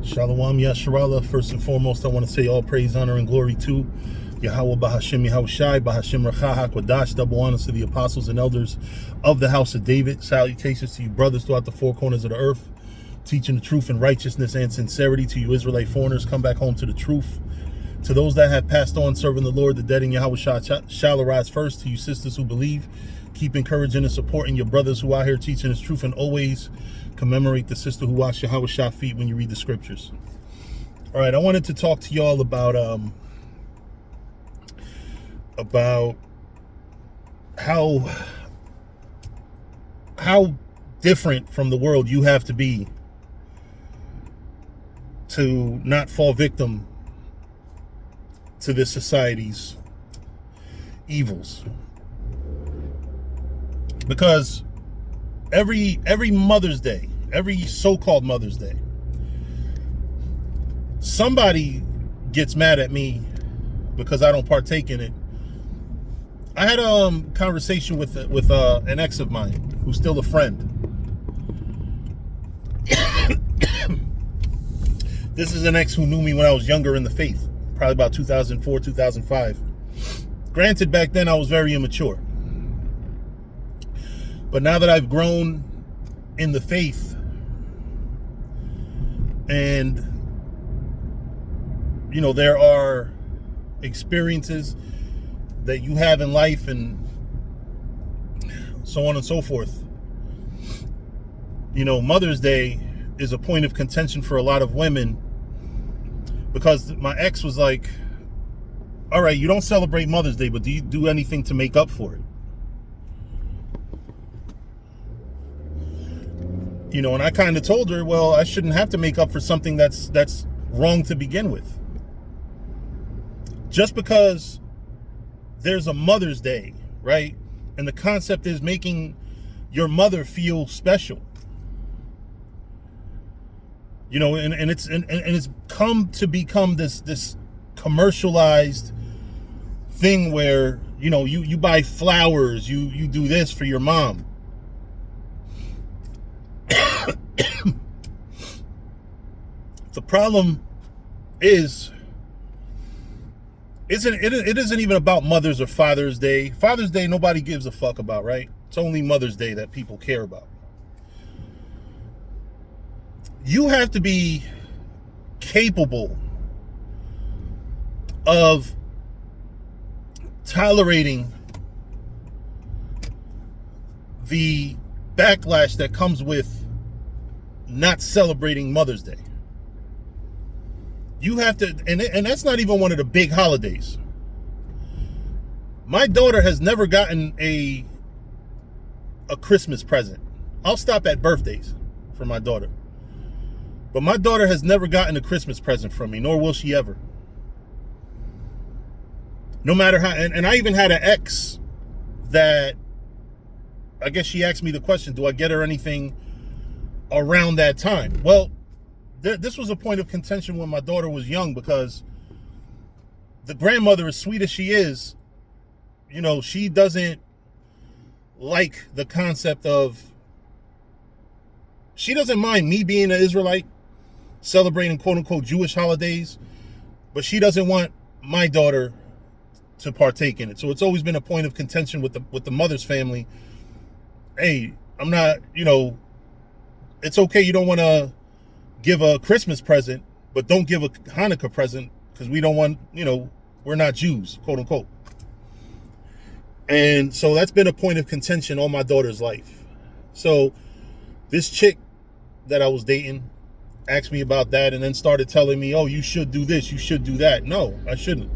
Shalom Yasharallah. First and foremost, I want to say all praise, honor, and glory to Yahweh Bahashim Yahushai, Bahashim Rachah HaKodash, double honors to the apostles and elders of the house of David. Salutations to you brothers throughout the four corners of the earth, teaching the truth and righteousness and sincerity to you Israelite foreigners. Come back home to the truth. To those that have passed on serving the Lord, the dead in Yahweh shall arise first. To you sisters who believe, keep encouraging and supporting your brothers who are out here teaching this truth, and always commemorate the sister who washed Yahweh Shah feet when you read the scriptures. All right, I wanted to talk to y'all about how different from the world you have to be to not fall victim to this society's evils. Because every Mother's Day, every so-called Mother's Day, somebody gets mad at me because I don't partake in it. I had a conversation with an ex of mine who's still a friend. This is an ex who knew me when I was younger in the faith, probably about 2004, 2005. Granted, back then I was very immature. But now that I've grown in the faith, and you know, there are experiences that you have in life and so on and so forth. You know, Mother's Day is a point of contention for a lot of women, because my ex was like, all right, you don't celebrate Mother's Day, but do you do anything to make up for it? You know, and I kind of told her, well, I shouldn't have to make up for something that's wrong to begin with. Just because there's a Mother's Day, right? And the concept is making your mother feel special. You know, and it's come to become this commercialized thing where, you know, you buy flowers, you do this for your mom. The problem is, it isn't even about Mother's or Father's Day. Father's Day, nobody gives a fuck about, right? It's only Mother's Day that people care about. You have to be capable of tolerating the backlash that comes with not celebrating Mother's Day. You have to, and that's not even one of the big holidays. My daughter has never gotten a Christmas present. I'll stop at birthdays for my daughter. But my daughter has never gotten a Christmas present from me, nor will she ever. No matter how, and I even had an ex that, I guess she asked me the question, do I get her anything around that time? Well, this was a point of contention when my daughter was young, because the grandmother, as sweet as she is, you know, she doesn't like the concept of, she doesn't mind me being an Israelite, celebrating quote-unquote Jewish holidays, but she doesn't want my daughter to partake in it. So it's always been a point of contention with the mother's family. Hey, I'm not, you know, it's okay, you don't want to give a Christmas present, but don't give a Hanukkah present, because we don't want, you know, we're not Jews, quote unquote. And so that's been a point of contention all my daughter's life. So this chick that I was dating asked me about that, and then started telling me, oh, you should do this, you should do that. No, I shouldn't.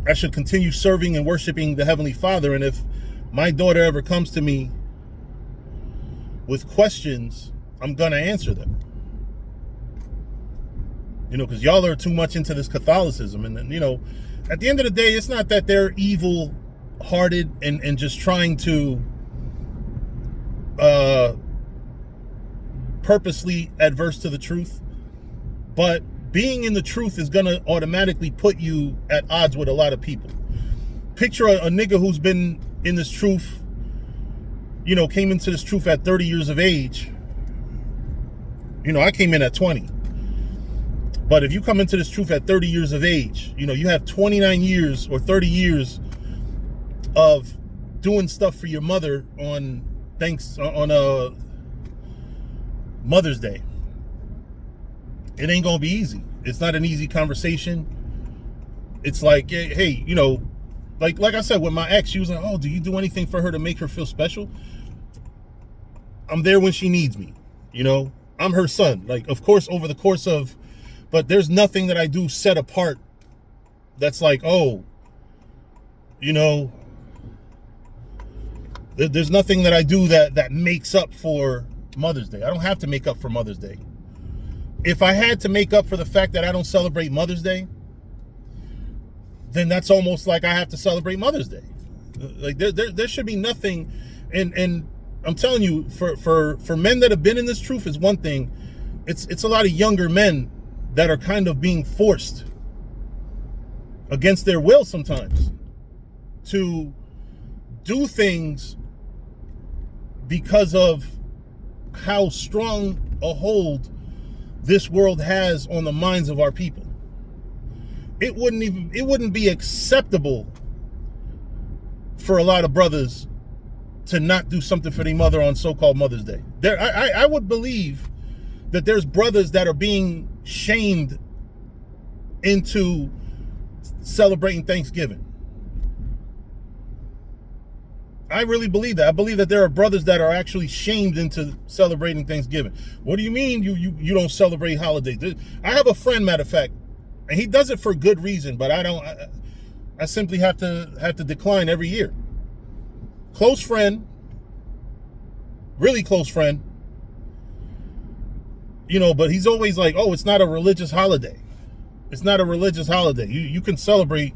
I should continue serving and worshiping the Heavenly Father. And if my daughter ever comes to me with questions, I'm gonna answer them. You know, because y'all are too much into this Catholicism. And, you know, at the end of the day, it's not that they're evil-hearted and just trying to purposely adverse to the truth. But being in the truth is gonna automatically put you at odds with a lot of people. Picture a nigga who's been in this truth, you know, came into this truth at 30 years of age, You know, I came in at 20. But if you come into this truth at 30 years of age, you know, you have 29 years or 30 years of doing stuff for your mother on Mother's Day. It ain't gonna be easy. It's not an easy conversation. It's like, hey, you know, like I said with my ex, she was like, oh, do you do anything for her to make her feel special? I'm there when she needs me. You know, I'm her son. Like, of course, over the course of, but there's nothing that I do set apart that's like, oh, you know, there's nothing that I do that makes up for Mother's Day. I don't have to make up for Mother's Day. If I had to make up for the fact that I don't celebrate Mother's Day, then that's almost like I have to celebrate Mother's Day. Like there should be nothing, and I'm telling you, for men that have been in this truth is one thing. It's a lot of younger men that are kind of being forced against their will sometimes to do things because of how strong a hold this world has on the minds of our people. It wouldn't be acceptable for a lot of brothers to not do something for their mother on so-called Mother's Day. I would believe that there's brothers that are being shamed into celebrating Thanksgiving. I really believe that. I believe that there are brothers that are actually shamed into celebrating Thanksgiving. What do you mean you don't celebrate holidays? I have a friend, matter of fact, and he does it for good reason, but I simply have to decline every year. Close friend, really close friend, you know, but he's always like, oh, it's not a religious holiday. It's not a religious holiday. You can celebrate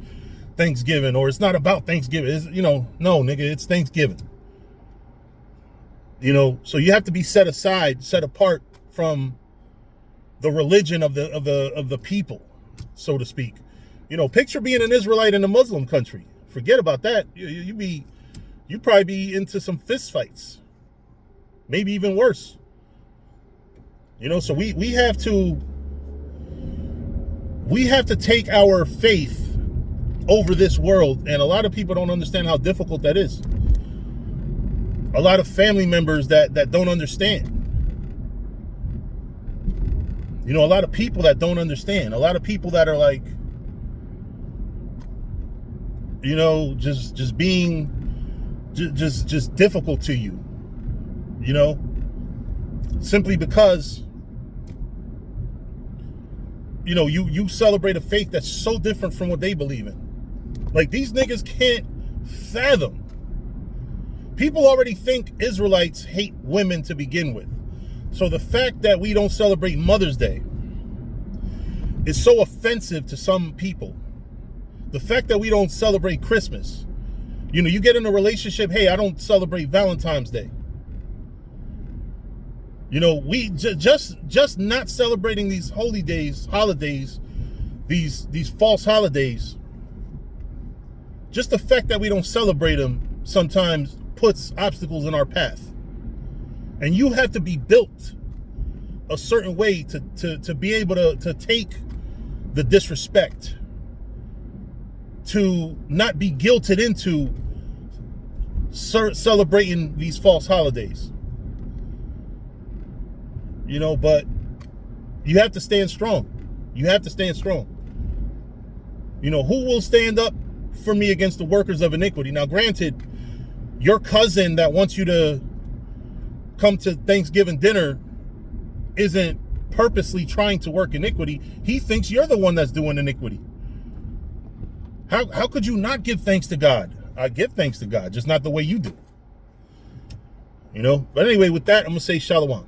Thanksgiving, or it's not about Thanksgiving. It's, you know, no, nigga, it's Thanksgiving. You know, so you have to be set aside, set apart from the religion of the people, so to speak. You know, picture being an Israelite in a Muslim country. Forget about that. You'd probably be into some fist fights, maybe even worse. You know, so we have to take our faith over this world, and a lot of people don't understand how difficult that is. A lot of family members that don't understand. You know, a lot of people that don't understand. A lot of people that are like, you know, just being just difficult to you. You know, simply because, you know, you celebrate a faith that's so different from what they believe in. Like, these niggas can't fathom. People already think Israelites hate women to begin with. So the fact that we don't celebrate Mother's Day is so offensive to some people. The fact that we don't celebrate Christmas. You know, you get in a relationship, hey, I don't celebrate Valentine's Day. You know, we just not celebrating these holy days, holidays, these false holidays. Just the fact that we don't celebrate them sometimes puts obstacles in our path. And you have to be built a certain way to be able to take the disrespect, to not be guilted into celebrating these false holidays. You know, but you have to stand strong. You have to stand strong. You know, who will stand up for me against the workers of iniquity? Now, granted, your cousin that wants you to come to Thanksgiving dinner isn't purposely trying to work iniquity. He thinks you're the one that's doing iniquity. How could you not give thanks to God? I give thanks to God, just not the way you do. You know? But anyway, with that, I'm going to say shalom.